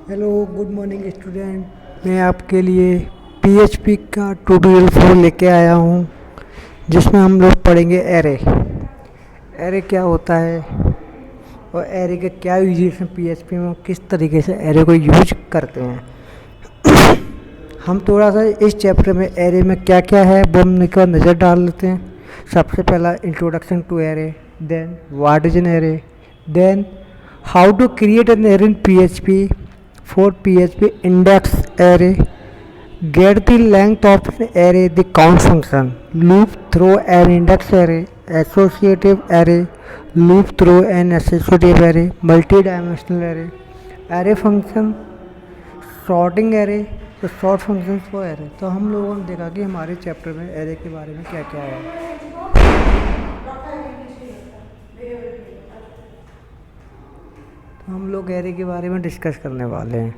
Hello good morning student. मैं आपके लिए पीएचपी का ट्यूटोरियल 4 लेके आया हूँ, जिसमें हम लोग पढ़ेंगे एरे। एरे क्या होता है और एरे के क्या यूजेस हैं पीएचपी में, किस तरीके से एरे को यूज करते हैं। हम थोड़ा सा इस चैप्टर में एरे में क्या क्या है वो हम एक बार नज़र डाल लेते हैं। सबसे पहला introduction to array, then what is an array, then how to create an array in PHP for PHP index array, get the length of an array, the count function, loop through an index array, associative array, loop through an associative array, multi-dimensional array, array function, sorting array, तो short functions for array. तो हम लोगों ने देखा कि हमारे chapter में array के बारे में क्या क्या है। हम लोग एरे के बारे में डिस्कस करने वाले हैं,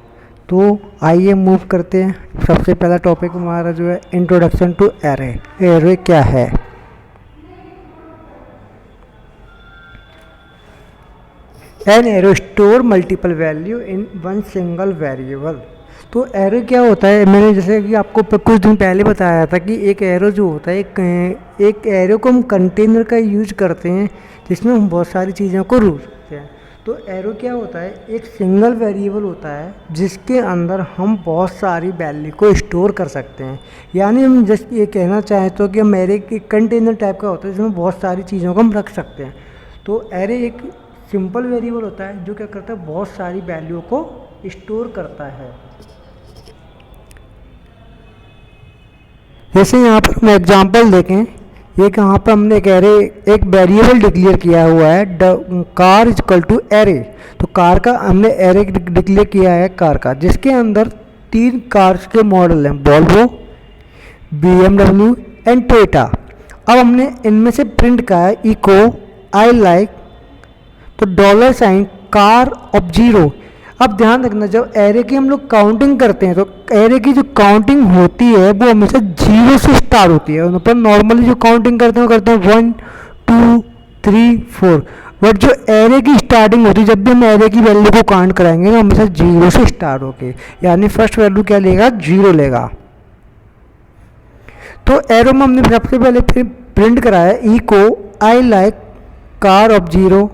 तो आइए मूव करते हैं। सबसे पहला टॉपिक हमारा जो है इंट्रोडक्शन टू एरे। एरे क्या है? An array store multiple value in one single variable. तो एरे क्या होता है, मैंने जैसे कि आपको कुछ दिन पहले बताया था कि एक एरो जो होता है, एक एरो को हम कंटेनर का यूज करते हैं जिसमें हम बहुत सारी चीज़ों को रूट करते हैं। तो एरो क्या होता है, एक सिंगल वेरिएबल होता है जिसके अंदर हम बहुत सारी वैल्यू को स्टोर कर सकते हैं। यानी हम जस्ट ये कहना चाहें तो कि हम एरे के कंटेनर टाइप का होता है जिसमें बहुत सारी चीज़ों को हम रख सकते हैं। तो एरे एक सिंपल वेरिएबल होता है जो क्या करता है, बहुत सारी वैल्यू को स्टोर करता है। जैसे यहाँ पर हम एग्जांपल देखें, एक यहाँ पर हमने एक एरे, एक वेरिएबल डिक्लेयर किया हुआ है car is equal to array. तो कार का हमने एरे डिक्लेयर किया है कार का, जिसके अंदर 3 कार्स के मॉडल हैं, वॉल्वो, BMW एंड टोयोटा। अब हमने इनमें से प्रिंट किया है इको, आई लाइक, तो $, कार ऑफ 0। अब ध्यान रखना, जब एरे की हम लोग काउंटिंग करते हैं तो एरे की जो काउंटिंग होती है वो हमेशा 0 से स्टार्ट होती है। उन पर नॉर्मली जो काउंटिंग करते हैं वो करते हैं 1 2 3 4, बट जो एरे की स्टार्टिंग होती है, जब भी हम एरे की वैल्यू को काउंट कराएंगे तो हमेशा 0 से स्टार्ट होके, यानी फर्स्ट वैल्यू क्या लेगा, 0 लेगा। तो एरो में हमने सबसे पहले फिर प्रिंट कराया echo I like car of 0,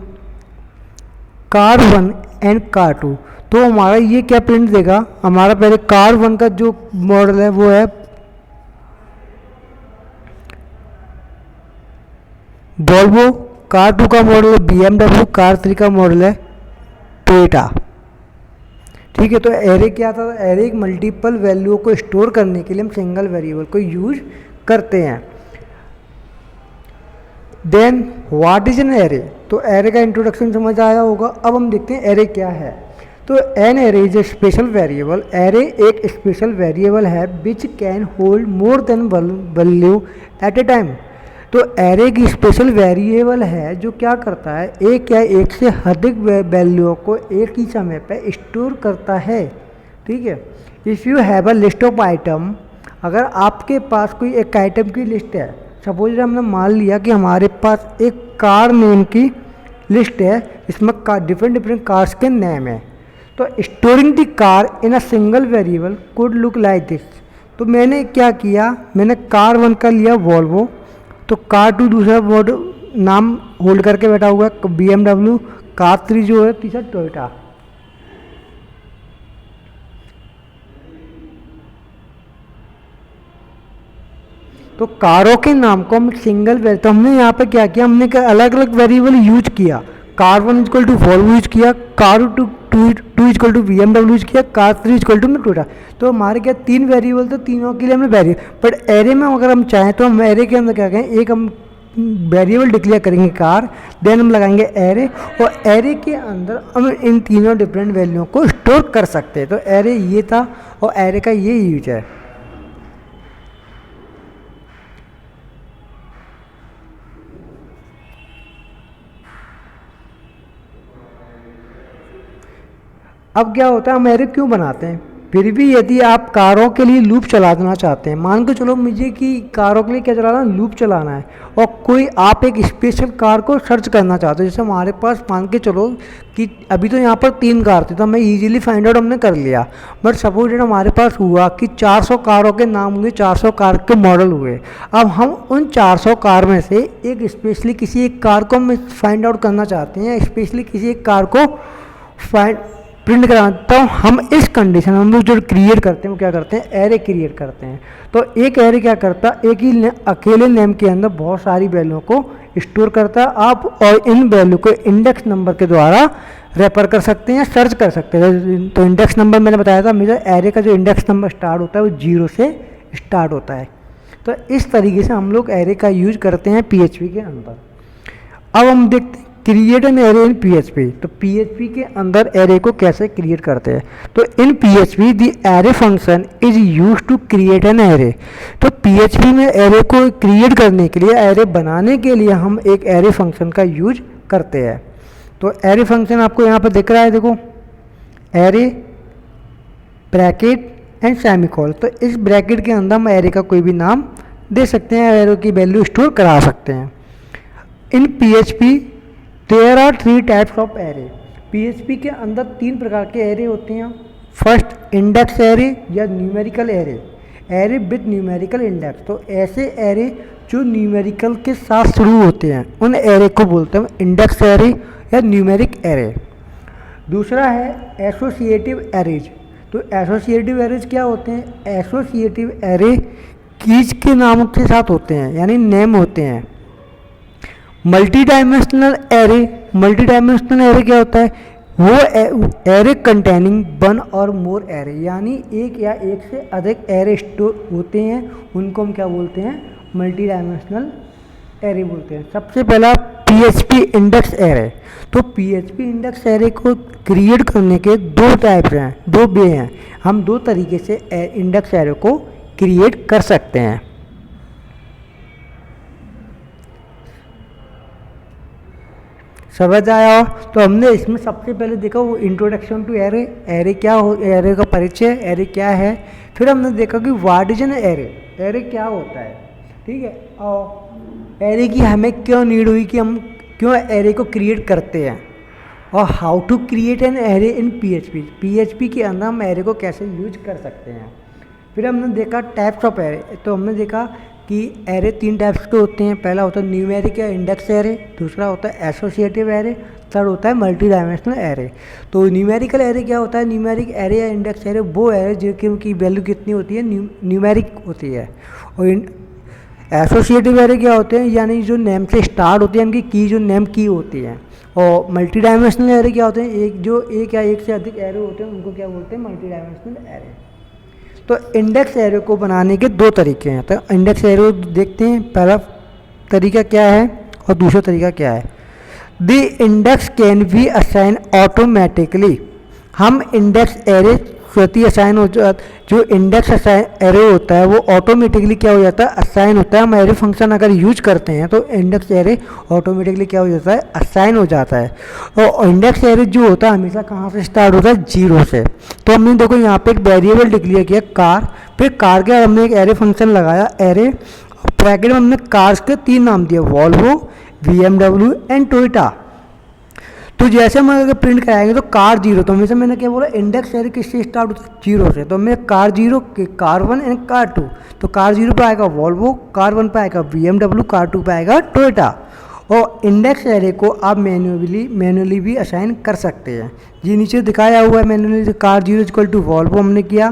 car 1 and car 2। तो हमारा ये क्या प्रिंट देगा, हमारा पहले कार 1 का जो मॉडल है वो है वॉल्वो, कार 2 का मॉडल है BMW, कार 3 का मॉडल है टोयोटा। ठीक है, तो एरे क्या था, एरे एक मल्टीपल वैल्यू को स्टोर करने के लिए हम सिंगल वेरिएबल को यूज करते हैं। Then what is an array. तो एरे का इंट्रोडक्शन समझ आया होगा। अब हम देखते हैं एरे क्या है। तो an array is a special variable. Array एक स्पेशल वेरिएबल है which can hold more than value at a time. तो एरे की स्पेशल वेरिएबल है जो क्या करता है, एक या एक से अधिक वैल्यू को एक ही समय पे स्टोर करता है। ठीक है, if you have a list of item, अगर आपके पास कोई एक आइटम की लिस्ट है, सपोज हमने मान लिया कि हमारे पास एक कार नेम की लिस्ट है, इसमें डिफरेंट कार्स के नेम है। तो storing the car in a single variable could look like this. तो मैंने क्या किया, मैंने कार 1 का लिया वॉल्वो, तो कार 2 दूसरा मॉडल नाम होल्ड करके बैठा हुआ है BMW, कार 3 जो है तीसरा टोयोटा। तो कारों के नाम को हम सिंगल तो हमने यहाँ पे क्या किया, हमने अलग अलग वेरिएबल यूज किया। Car 1 equal to Volvo use किया, car 2 equal to BMW use किया, कार 3 इक्वल टू टोयोटा। तो हमारे क्या 3 वेरिएबल, तो तीनों के लिए हमने वेरिएबल, बट एरे में अगर हम चाहें तो हम एरे के अंदर क्या करें, एक हम वेरिएबल डिक्लेयर करेंगे कार, देन हम लगाएंगे एरे, और एरे के अंदर हम इन तीनों डिफरेंट वैल्यूओं को स्टोर कर सकते हैं। तो एरे ये था और एरे का ये यूज है। अब क्या होता है, हम एरे क्यों बनाते हैं, फिर भी यदि आप कारों के लिए लूप चलाना चाहते हैं, मान के चलो मुझे कि कारों के लिए क्या चलाना है, लूप चलाना है, और कोई आप एक स्पेशल कार को सर्च करना चाहते हो, जैसे हमारे पास मान के चलो कि अभी तो यहाँ पर 3 कार थी, तो हमें इजीली फाइंड आउट हमने कर लिया। बट सपोज हमारे पास हुआ कि 400 कारों के नाम हुए, 400 कार के मॉडल हुए। अब हम उन 400 कार में से एक स्पेशली किसी एक कार को हम फाइंड आउट करना चाहते हैं, स्पेशली किसी एक कार को प्रिंट कराना, तो हम इस कंडीशन में हम लोग जो क्रिएट करते हैं वो क्या करते हैं, एरे क्रिएट करते हैं। तो एक एरे क्या करता है, एक ही अकेले नेम के अंदर बहुत सारी वैल्यू को स्टोर करता है। आप और इन वैल्यू को इंडेक्स नंबर के द्वारा रेफर कर सकते हैं या सर्च कर सकते हैं। तो इंडेक्स नंबर मैंने बताया था, मेरा एरे का जो इंडेक्स नंबर स्टार्ट होता है वो 0 से स्टार्ट होता है। तो इस तरीके से हम लोग एरे का यूज करते हैं PHP के अंदर। अब हम देखते हैं create an array in PHP। तो PHP के अंदर एरे को कैसे क्रिएट करते हैं। तो in PHP the array function is use to create an array. तो PHP में एरे को क्रिएट करने के लिए, एरे बनाने के लिए हम एक एरे फंक्शन का यूज करते हैं। तो एरे फंक्शन आपको यहाँ पर दिख रहा है, देखो एरे ब्रैकेट एंड सेमीकोलन। तो इस ब्रैकेट के अंदर हम एरे का कोई भी नाम दे सकते हैं, एरे की वैल्यू स्टोर करा सकते हैं। In PHP there are 3 types of array. PHP के अंदर 3 प्रकार के एरे होते हैं। फर्स्ट इंडेक्स एरे या numerical array, array with numerical index. तो ऐसे एरे जो न्यूमेरिकल के साथ शुरू होते हैं उन एरे को बोलते हैं इंडेक्स एरे या न्यूमेरिक एरे। दूसरा है एसोसिएटिव एरेज। तो एसोसिएटिव एरेज क्या होते हैं, एसोसिएटिव एरे कीज के नाम के साथ होते हैं, यानी नेम होते हैं। Multi dimensional array, multi dimensional array क्या होता है, वो एरे कंटेनिंग 1 और मोर एरे, यानी एक या एक से अधिक एरे स्टोर होते हैं, उनको हम क्या बोलते हैं, मल्टी डायमेंशनल एरे बोलते हैं। सबसे पहला PHP इंडेक्स एरे। तो PHP इंडेक्स एरे को क्रिएट करने के 2 टाइप्स हैं, 2 वे हैं। हम 2 तरीके से इंडेक्स एरे को क्रिएट कर सकते हैं। समझ आया। तो हमने इसमें सबसे पहले देखा वो इंट्रोडक्शन टू एरे, एरे क्या हो, एरे का परिचय, एरे क्या है। फिर हमने देखा कि what is an array, array क्या होता है, ठीक है। और एरे की हमें क्यों नीड हुई कि हम क्यों एरे को क्रिएट करते हैं, और how to create an array in PHP के अंदर हम एरे को कैसे यूज कर सकते हैं। फिर हमने देखा टाइप्स ऑफ एरे। तो हमने देखा कि एरे 3 टाइप्स के होते हैं। पहला होता है न्यूमेरिक या इंडेक्स एरे, दूसरा होता है एसोसिएटिव एरे, थर्ड होता है मल्टी डायमेंशनल एरे। तो न्यूमेरिकल एरे क्या होता है, न्यूमेरिक एरे या इंडेक्स एरे वो एरे जिनकी वैल्यू कितनी होती है, न्यूमेरिक होती है। और एसोसिएटिव एरे क्या होते हैं, यानी जो नेम से स्टार्ट होती है, उनकी की जो नेम की होती है। और मल्टी डायमेंशनल एरे क्या होते हैं, एक या एक से अधिक एरे होते हैं, उनको क्या बोलते हैं, मल्टी डायमेंशनल एरे। तो इंडेक्स एरे को बनाने के 2 तरीके हैं। तो इंडेक्स एरे देखते हैं, पहला तरीका क्या है और दूसरा तरीका क्या है। The index can be assign automatically. हम इंडेक्स एरे स्वतः असाइन हो जाता, जो इंडेक्स एरे होता है वो ऑटोमेटिकली क्या हो जाता है, असाइन होता है। हम एरे फंक्शन अगर यूज करते हैं तो इंडेक्स एरे ऑटोमेटिकली क्या हो जाता है, असाइन हो जाता है। और इंडेक्स एरे जो होता है हमेशा कहाँ से स्टार्ट होता है, 0 से। तो हमने देखो यहाँ पे एक वेरिएबल डिक्लेयर किया कार, फिर कार के हमने एक एरे फंक्शन लगाया एरे, ब्रैकेट में हमने कार्स के 3 नाम दिए, वॉल्वो, BMW एंड टोयोटा। तो जैसे हम अगर प्रिंट कराएंगे तो कार 0, तो हमेशा मैंने क्या बोला, इंडेक्स एरे किससे स्टार्ट होता है, 0 से। तो मैं कार 0, कार 1 एंड कार 2। तो कार 0 पे आएगा वॉल्वो, कार 1 पे आएगा BMW, कार 2 पे आएगा टोयोटा। और इंडेक्स एरे को आप मैन्युअली भी असाइन कर सकते हैं। ये नीचे दिखाया हुआ है manually, car 0 equal to Volvo हमने किया,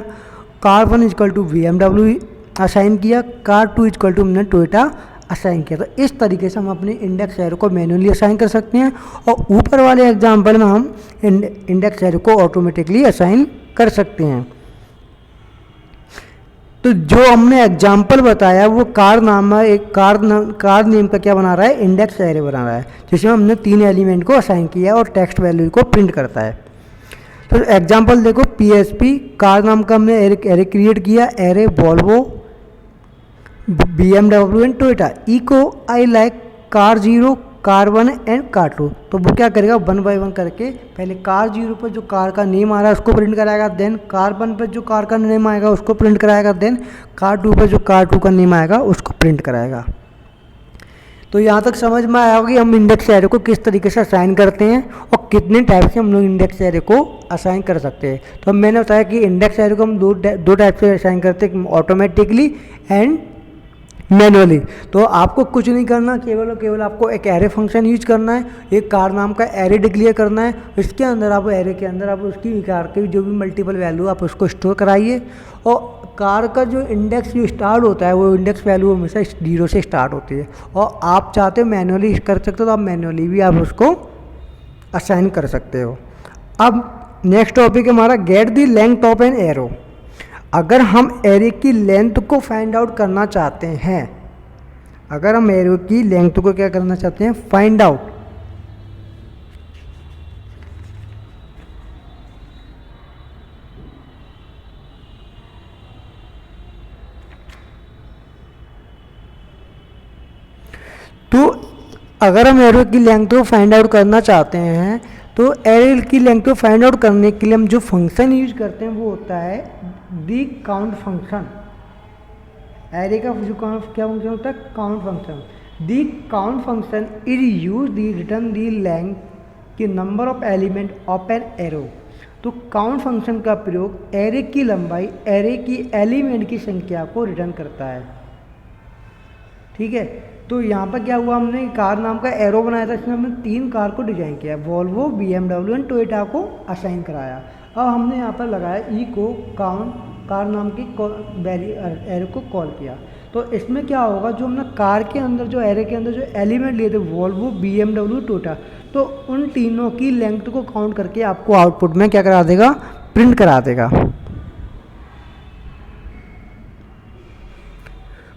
car 1 equal to BMW assign किया, कार 2 इक्वल टू हमने टोयोटा असाइन किया। तो इस तरीके से हम अपने इंडेक्स एरे को मैन्युअली असाइन कर सकते हैं, और ऊपर वाले एग्जाम्पल में हम इंडेक्स एरे को ऑटोमेटिकली असाइन कर सकते हैं। तो जो हमने एग्जाम्पल बताया वो कार नाम है, एक कार नेम का क्या बना रहा है, इंडेक्स एरे बना रहा है, जिसमें हमने 3 एलिमेंट को असाइन किया और टेक्स्ट वैल्यू को प्रिंट करता है। तो एग्जाम्पल देखो, PHP कार नाम का हमने एरे क्रिएट किया, array Volvo, BMW and Toyota. Echo I like car 0, car 1 and car 2। तो वो क्या करेगा, 1 बाय 1 करके पहले कार 0 पर जो कार का नेम आ रहा है उसको प्रिंट कराएगा, देन कार 1 पर जो कार का नेम आएगा उसको प्रिंट कराएगा, देन कार 2 पर जो कार 2 का नेम आएगा उसको प्रिंट कराएगा। तो यहाँ तक समझ में आया होगा कि हम इंडेक्स एरे को किस तरीके से असाइन करते हैं और कितने टाइप से हम लोग इंडेक्स एरे को असाइन कर सकते हैं। तो अब मैंने बताया कि इंडेक्स एरे को हम दो टाइप से असाइन करते हैं, ऑटोमेटिकली एंड मैनुअली। तो आपको कुछ नहीं करना, केवल और केवल आपको एक एरे फंक्शन यूज करना है, एक कार नाम का एरे डिक्लेयर करना है। इसके अंदर आप एरे के अंदर आप उसकी कार की जो भी मल्टीपल वैल्यू आप उसको स्टोर कराइए, और कार का जो इंडेक्स जो स्टार्ट होता है वो इंडेक्स वैल्यू हमेशा 0 से स्टार्ट होती है। और आप चाहते हो मैनुअली कर सकते हो तो आप मैनुअली भी आप उसको असाइन कर सकते हो। अब नेक्स्ट टॉपिक है हमारा get the length of an arrow. अगर हम एरे की लेंथ को फाइंड आउट करना चाहते हैं, अगर हम एरो की लेंथ को क्या करना चाहते हैं, फाइंड आउट, तो अगर हम एरो की लेंथ को फाइंड आउट करना चाहते हैं तो एरे की लेंथ को फाइंड आउट करने के लिए हम जो फंक्शन यूज करते हैं वो होता है दी काउंट फंक्शन। एरे का जो क्या फंक्शन होता है, count function. The count function is use the return the length की number of element of an array. तो काउंट फंक्शन का प्रयोग एरे की लंबाई, एरे की एलिमेंट की संख्या को रिटर्न करता है। ठीक है, तो यहाँ पर क्या हुआ, हमने कार नाम का एरो बनाया था, इसमें हमने 3 कार को डिजाइन किया, वॉल्वो, BMW एंड टोयोटा को असाइन कराया। अब हमने यहाँ पर लगाया ई को काउंट कार नाम की एरो को कॉल किया। तो इसमें क्या होगा, जो हमने कार के अंदर जो एरे के अंदर जो एलिमेंट लिए थे वॉल्वो, BMW, टोयोटा, तो उन तीनों की लेंथ को काउंट करके आपको आउटपुट में क्या करा देगा, प्रिंट करा देगा।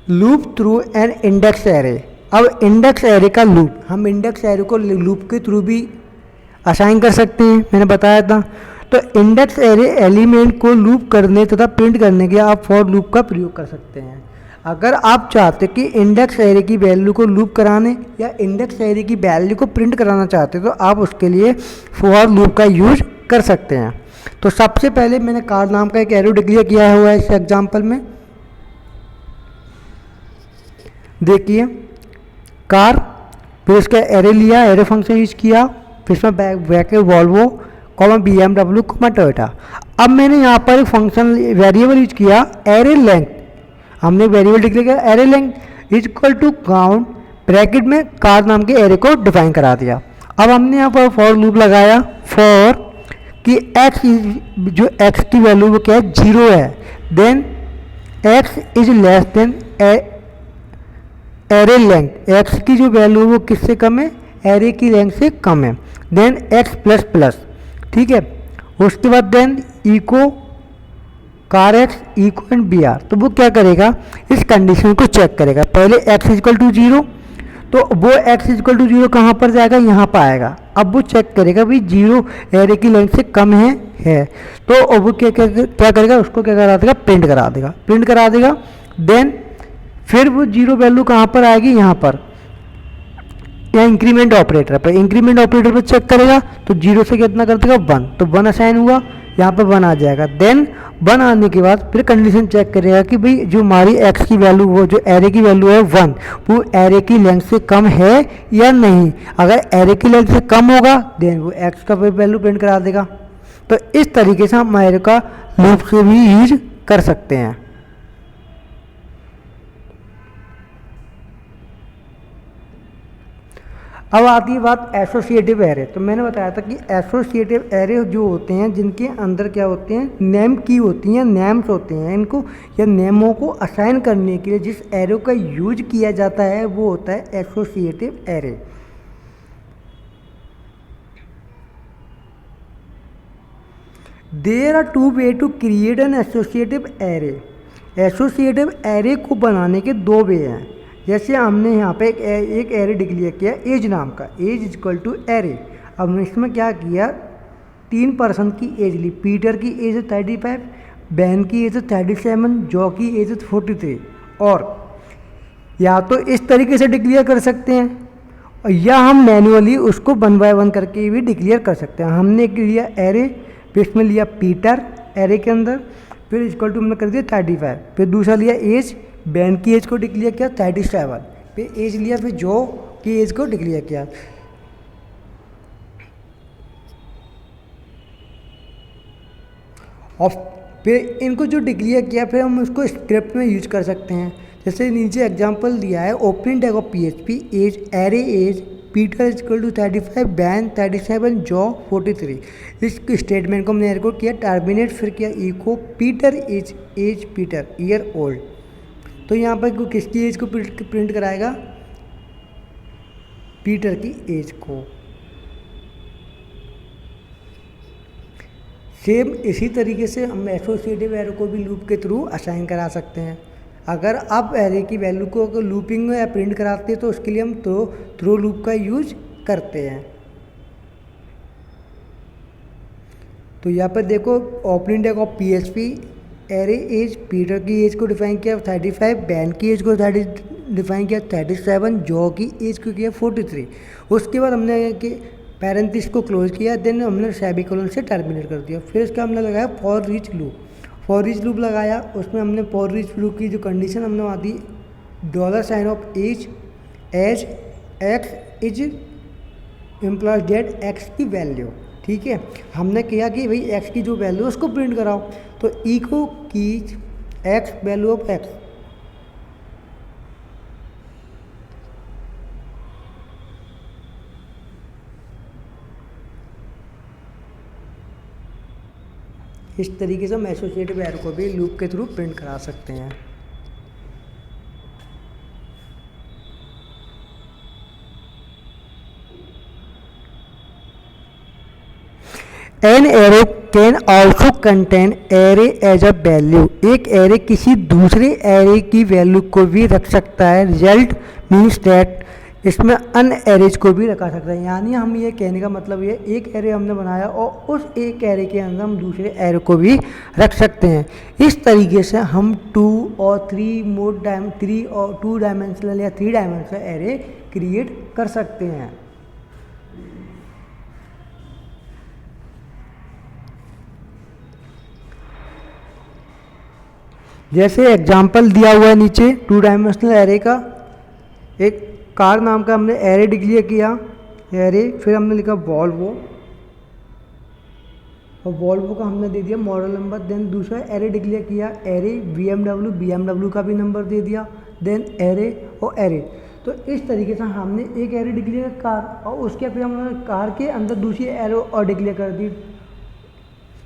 Loop through an index array. अब इंडेक्स एरे का लूप, हम इंडेक्स एरे को लूप के थ्रू भी असाइन कर सकते हैं, मैंने बताया था। तो इंडेक्स एरे एलिमेंट को लूप करने तथा प्रिंट करने के लिए आप फॉर लूप का प्रयोग कर सकते हैं। अगर आप चाहते कि इंडेक्स एरे की वैल्यू को लूप कराने या इंडेक्स एरे की वैल्यू को प्रिंट कराना चाहते तो आप उसके लिए फॉर लूप का यूज कर सकते हैं। तो सबसे पहले मैंने कार नाम का एक एरो डिक्लेयर किया हुआ है इस एग्जाम्पल में, देखिए कार, फिर उसका एरे लिया, एरे फंक्शन यूज किया, फिर इसमें बैक वॉल्वो, BMW, टोयोटा। अब मैंने यहाँ पर एक फंक्शन वेरिएबल यूज किया एरे लेंथ, हमने वेरिएबल डिक्लेयर किया array length is equal to count, bracket में कार नाम के एरे को डिफाइन करा दिया। अब हमने यहाँ पर फॉर लूप लगाया, फॉर कि x जो x की वैल्यू वो क्या है, 0 है, then x is less than array length, x की जो वैल्यू है वो किससे कम है, एरे की लेंथ से कम है, देन x प्लस प्लस। ठीक है, उसके बाद then echo car x echo and B R. तो वो क्या करेगा, इस कंडीशन को चेक करेगा। पहले x इक्वल टू 0, तो वो x इक्वल टू 0 कहाँ पर जाएगा, यहाँ पर आएगा। अब वो चेक करेगा भाई 0 एरे की लेंथ से कम है तो वो क्या करेगा, उसको क्या करा देगा, प्रिंट करा देगा। देन फिर वो 0 वैल्यू कहाँ पर आएगी, यहाँ पर या इंक्रीमेंट ऑपरेटर पर चेक करेगा, तो 0 से कितना कर देगा, 1, तो 1 असाइन हुआ, यहाँ पर 1 आ जाएगा। देन 1 आने के बाद फिर कंडीशन चेक करेगा कि भाई जो हमारी x की वैल्यू, वो जो एरे की वैल्यू है 1, वो एरे की लेंथ से कम है या नहीं। अगर एरे की लेंथ से कम होगा देन वो x का वैल्यू प्रिंट करा देगा। तो इस तरीके से हम एरे का लूप से भी यूज कर सकते हैं। अब आती है बात एसोसिएटिव एरे। तो मैंने बताया था कि एसोसिएटिव एरे जो होते हैं जिनके अंदर क्या होते हैं, नेम की होती हैं, नेम्स होते हैं, इनको या नेमों को असाइन करने के लिए जिस एरे का यूज किया जाता है वो होता है associative array. There are 2 ways to create an associative array. Associative array को बनाने के 2 वे हैं। जैसे हमने यहाँ पे एक एरे डिक्लेयर किया एज नाम का, एज इक्वल टू एरे। अब हमने इसमें क्या किया, 3 पर्सन की एज ली, पीटर की एज 35, बैन की एज 37, जॉ की एज 43। और या तो इस तरीके से डिक्लेयर कर सकते हैं या हम मैन्युअली उसको 1 बाय 1 करके भी डिक्लेयर कर सकते हैं। हमने लिया एरे, फिर इसमें लिया पीटर एरे के अंदर, फिर इक्वल टू हमने कर दिया 35, फिर दूसरा लिया एज, बैन की एज को डिक्लेयर किया 37, फिर एज लिया, फिर जो की एज को डिक्लेयर किया। और फिर इनको जो डिक्लेयर किया फिर हम उसको स्क्रिप्ट में यूज कर सकते हैं। जैसे नीचे एग्जांपल दिया है, opening tag of PHP age array age Peter equal to 35, Ben 37, Joe 43। इस स्टेटमेंट को हमने एरको किया टर्मिनेट, फिर किया echo Peter is age Peter year old. तो यहाँ पर किसकी एज को प्रिंट कराएगा? पीटर की एज को। सेम इसी तरीके से हम एसोसिएटिव एरे को भी लूप के थ्रू असाइन करा सकते हैं। अगर आप एरे की वैल्यू को लूपिंग में या प्रिंट कराते हैं तो उसके लिए हम थ्रो लूप का यूज करते हैं। तो यहाँ पर देखो, opening tag of PHP array age Peter की एज को डिफाइन किया 35, बैन की एज को डिफाइन किया 37, जॉ की एज को किया 43। उसके बाद हमने कि पैरेंथिस को क्लोज किया, देन हमने सेमीकोलन से टर्मिनेट कर दिया। फिर इसका हमने लगाया for reach loop. For each loop लगाया, उसमें हमने फॉर ईच लूप की जो कंडीशन हमने वहाँ दी $साइन of age age X is implies that X की वैल्यू। ठीक है, हमने किया कि भाई एक्स की जो वैल्यू है उसको प्रिंट कराओ, तो इको की एक्स वैल्यू ऑफ एक्स। इस तरीके से हम एसोसिएटिव एरे को भी लूप के थ्रू प्रिंट करा सकते हैं। An array can also contain array as a value. एक एरे किसी दूसरे एरे की वैल्यू को भी रख सकता है। रिजल्ट मीन्स दैट इसमें अन एरेज को भी रखा सकता है। यानी हम ये कहने का मतलब ये, एक एरे हमने बनाया और उस एक एरे के अंदर हम दूसरे एरे को भी रख सकते हैं। इस तरीके से हम 2 और 2 डायमेंशनल या 3 डायमेंशनल एरे क्रिएट कर सकते हैं। जैसे एग्जाम्पल दिया हुआ है नीचे 2 डायमेंशनल एरे का, एक कार नाम का हमने एरे डिक्लेयर किया एरे, फिर हमने लिखा वॉल्वो और वॉल्वो का हमने दे दिया मॉडल नंबर। देन दूसरा एरे डिक्लेयर किया एरे BMW का भी नंबर दे दिया, देन एरे और एरे। तो इस तरीके से हमने एक एरे डिक्लेयर कार और उसके फिर हमने कार के अंदर दूसरी एरे और डिक्लेयर कर दी।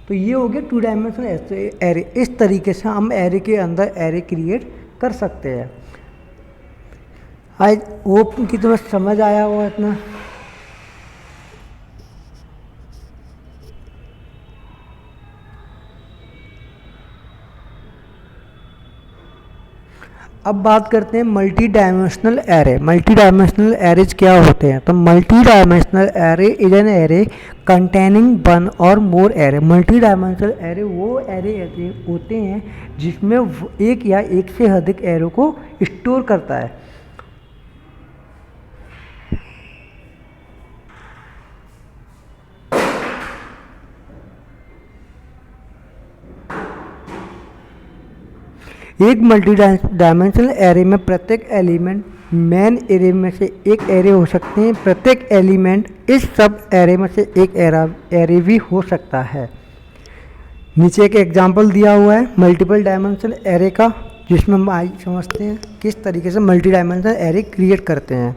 तो ये हो गया 2 डायमेंशनल एरे। इस तरीके से हम एरे के अंदर एरे क्रिएट कर सकते हैं। आई होप कि तुम्हें समझ आया होगा इतना। अब बात करते हैं multi dimensional array. Multi dimensional arrays क्या होते हैं? तो multi dimensional array is an array containing 1 और मोर एरे। मल्टी डायमेंशनल एरे वो एरे होते हैं जिसमें एक या एक से अधिक एरो को स्टोर करता है। एक मल्टी डायमेंशनल एरे में प्रत्येक एलिमेंट मेन एरे में से एक एरे हो सकते हैं। प्रत्येक एलिमेंट इस सब एरे में से एक एरे भी हो सकता है। नीचे एक एग्जांपल दिया हुआ है मल्टीपल डायमेंशनल एरे का, जिसमें हम आज समझते हैं किस तरीके से मल्टी डायमेंशनल एरे क्रिएट करते हैं।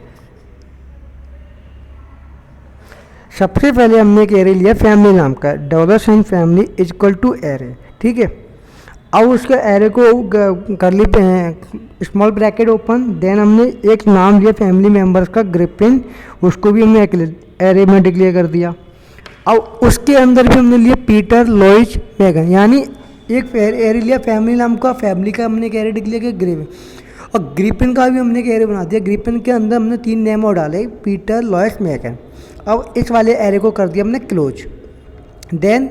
सबसे पहले हमने एक एरे लिया फैमिली नाम का, $साइन फैमिली इक्वल टू एरे। ठीक है, अब उसके एरे को कर ली स्मॉल ब्रैकेट ओपन, देन हमने एक नाम लिया फैमिली मेम्बर्स का ग्रिपिन, उसको भी हमने एक एरे में डिक्लेयर कर दिया। अब उसके अंदर भी हमने लिया पीटर, लोइस, मैगन, यानी एक एरे लिया फैमिली नाम का, फैमिली का हमने एक एरे डिक्लेयर किया ग्रिपिन, और ग्रिपिन का भी हमने एक एरे बना दिया। ग्रिपिन के अंदर हमने 3 नेम और डाले, पीटर, लोइस, मैगन। अब इस वाले एरे को कर दिया हमने क्लोज। देन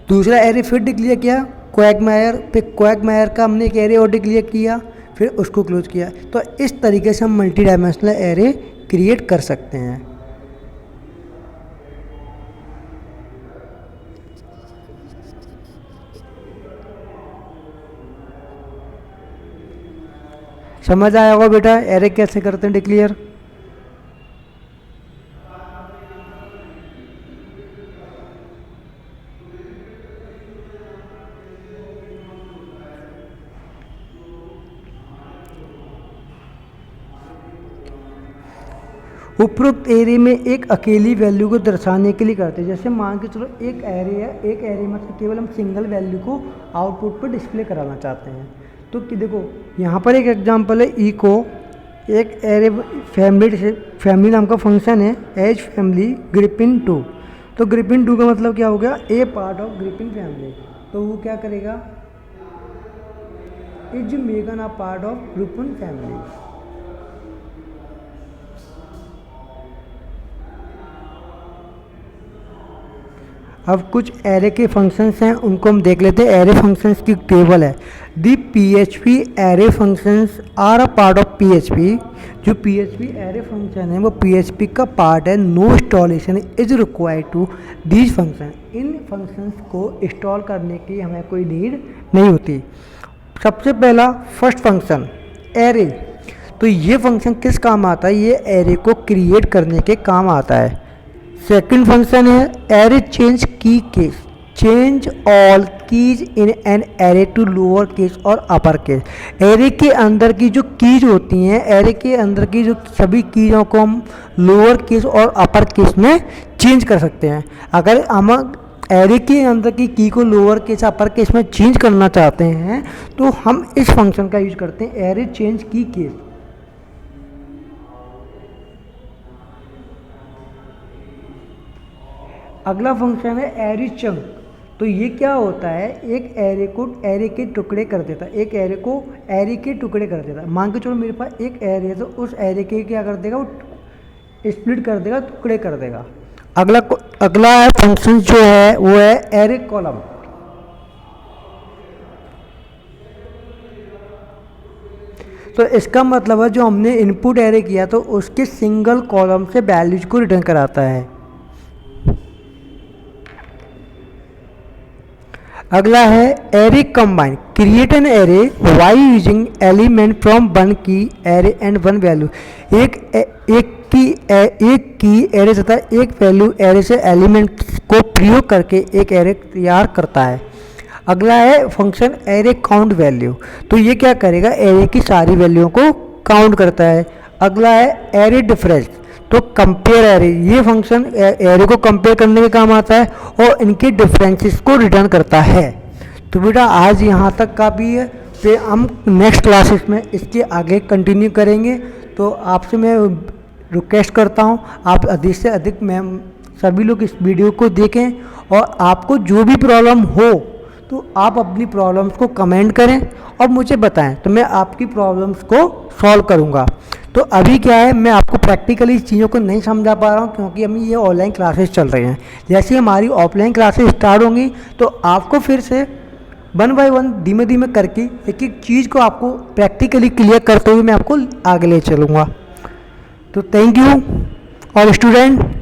दूसरा एरे फिर डिक्लेयर किया क्वैगमायर, फिर क्वैगमायर का हमने एक एरे और डिक्लेयर किया, फिर उसको क्लोज किया। तो इस तरीके से हम मल्टी डायमेंशनल एरे क्रिएट कर सकते हैं। समझ आया होगा बेटा एरे कैसे करते हैं डिक्लेयर। उपरोक्त एरे में एक अकेली वैल्यू को दर्शाने के लिए करते हैं। जैसे मान के चलो एक एरे है, एक एरे मतलब केवल हम सिंगल वैल्यू को आउटपुट पर डिस्प्ले कराना चाहते हैं। तो कि देखो यहाँ पर एक एग्जांपल है ई को एक एरे फैमिली नाम का फंक्शन है एज फैमिली ग्रिपिन 2। तो ग्रिपिन 2 का मतलब क्या हो गया, a part of Griffin family. तो वो क्या करेगा, is Megan a part of Griffin family. अब कुछ एरे के फंक्शंस हैं उनको हम देख लेते हैं। एरे फंक्शंस की टेबल है। The PHP array functions are a part of PHP. जो पीएचपी एरे फंक्शन है वो पीएचपी का पार्ट है। No installation is required to these function. इन फंक्शंस को इंस्टॉल करने की हमें कोई नीड नहीं होती। सबसे पहला फर्स्ट फंक्शन एरे। तो ये फंक्शन किस काम आता है, ये एरे को क्रिएट करने के काम आता है। सेकंड फंक्शन है array change key case. Change all keys in an array to lower case और अपर केस। एरे के अंदर की जो कीज होती हैं, एरे के अंदर की जो सभी कीजों को हम लोअर केस और अपर केस में चेंज कर सकते हैं। अगर हम एरे के अंदर की की को लोअर केस अपर केस में चेंज करना चाहते हैं तो हम इस फंक्शन का यूज करते हैं, एरे चेंज की केस। अगला फंक्शन है एरे चंक। तो ये क्या होता है, एक एरे को एरे के टुकड़े कर देता है। एक एरे को एरे के टुकड़े कर देता है। मान के चलो मेरे पास एक एरे है तो उस एरे के क्या कर देगा, वो स्प्लिट कर देगा, टुकड़े कर देगा। अगला है फंक्शन जो है वो है एरे कॉलम। तो इसका मतलब है जो हमने इनपुट एरे किया तो उसके सिंगल कॉलम से वैल्यूज को रिटर्न कराता है। अगला है array combine. Create an array by using element from one key array and one value. एक की एरे तथा एक वैल्यू एरे से एलिमेंट को प्रयोग करके एक एरे तैयार करता है। अगला है फंक्शन एरे काउंट वैल्यू। तो ये क्या करेगा, एरे की सारी वैल्यूओं को काउंट करता है। अगला है एरे डिफरेंस। तो कंपेयर एरे, ये फंक्शन एरे को कंपेयर करने के काम आता है और इनके डिफरेंसेस को रिटर्न करता है। तो बेटा आज यहाँ तक काफ़ी है, फिर हम नेक्स्ट क्लासेस में इसके आगे कंटिन्यू करेंगे। तो आपसे मैं रिक्वेस्ट करता हूँ आप अधिक से अधिक मैम सभी लोग इस वीडियो को देखें और आपको जो भी प्रॉब्लम हो तो आप अपनी प्रॉब्लम्स को कमेंट करें और मुझे बताएं, तो मैं आपकी प्रॉब्लम्स को सॉल्व करूंगा। तो अभी क्या है, मैं आपको प्रैक्टिकली इस चीज़ों को नहीं समझा पा रहा हूँ क्योंकि अभी ये ऑनलाइन क्लासेस चल रही हैं। जैसे हमारी ऑफलाइन क्लासेस स्टार्ट होंगी तो आपको फिर से वन बाय वन धीमे धीमे करके एक एक चीज़ को आपको प्रैक्टिकली क्लियर करते हुए मैं आपको आगे ले चलूँगा। तो थैंक यू और स्टूडेंट